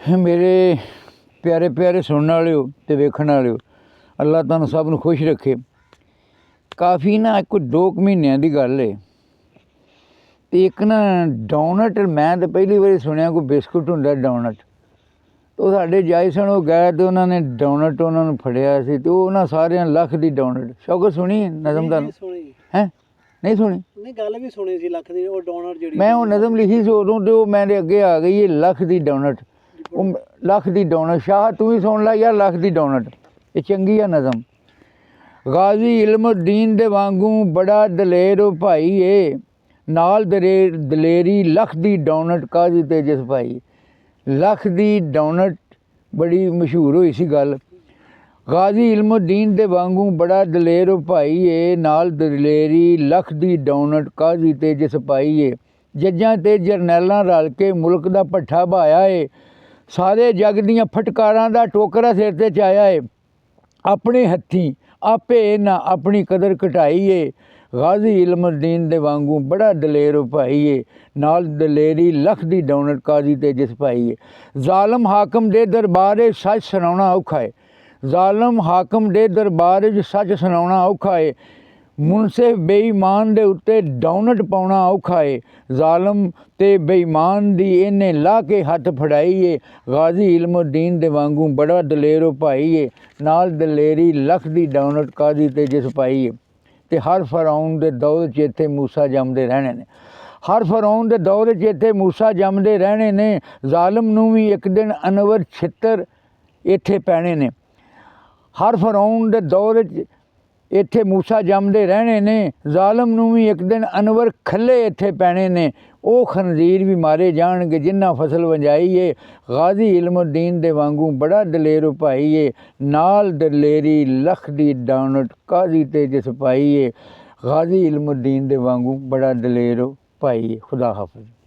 मेरे प्यारे प्यारे सुनने वाले ते वेखण वाले, अल्लाह तुहानूं सब नूं खुश रखे। काफ़ी ना कोई 2 महीनों की गल है, तो एक ना डोनट, मैं तो पहली बार सुनिया कोई बिस्कुट हुंदा डोनट। तो साडे जाई सन, वो गए तो उन्होंने डोनट उन्होंने फड़िया सी, तो वो ना सारे लख दी डोनट। शौकत सुनी नज़म दा है? नहीं सुनी? नहीं, गल भी सुनी सी लख दी, वो डोनट जिहड़ी मैं वो नज़म लिखी सी उदों, तो मेरे अगे आ गई ये लख दी डोनट। वो लख दी डोनट, शाह तू ही सुन ला यार, लख दी डोनट ये चंगी है नज़म। गाजी इल्मुद्दीन दे वांगू बड़ा दलेर ओ भाई है, नाल दलेरी लख दी डोनट काजी ते जिस भाई। लख दी डोनट बड़ी मशहूर हुई सी गल। गाजी इल्मुद्दीन दे वांगू बड़ा दलेर ओ भाई है, नाल दलेरी लख दी डोनट काजी ते जिस पाई है। जज्जां ते जरनैलां रल के मुल्क दा भट्ठा बहाया है, सारे जग दियां फटकारां दा टोकरा सिर ते चाया है। अपने हत्थीं आपे ना अपनी कदर घटाई है, गाजी इल्मुद्दीन दे वांगू बड़ा दलेर ओ भाई है, नाल दलेरी लख दी डोनट काजी ते जिस पाई है। जालम हाकम दे दरबार सच सुनाउणा औखा है, जालम हाकम दे दरबार सच सुनाउणा औखा है। मुनसिफ बेईमान दे उत्ते डोनट पाउणा औखा है, जालम ते बेईमान दी इन्हें ला के हथ फड़ाई है। गाजी इल्मुद्दीन दे वांगू बड़ा दलेर ओ भाई है, नाल दलेरी लख दी डोनट काजी ते जिस पाई है। ते हर फराउन दे दौर च इत्थे मूसा जमदे रहने ने, हर फराउन दे दौर च इत्थे मूसा जमदे रहने ने। जालम नूं भी एक दिन अनवर छित्तर इत्थे पैने ने, हर फराउन दे दौर च इत्थे मूसा जमदे रहने ने। जालम नूं भी एक दिन अनवर खल्ले इत्थे पैने ने, वो खनजीर भी मारे जाणगे जिन्ना फसल वंजाई है। गाजी इल्मुद्दीन दे वांगू बड़ा दलेर ओ भाई है, नाल दलेरी लख दी डोनट काजी ते जिस पाई है। गाजी इल्मुद्दीन दे वांगू बड़ा दलेर ओ भाई है। खुदा हाफिज़।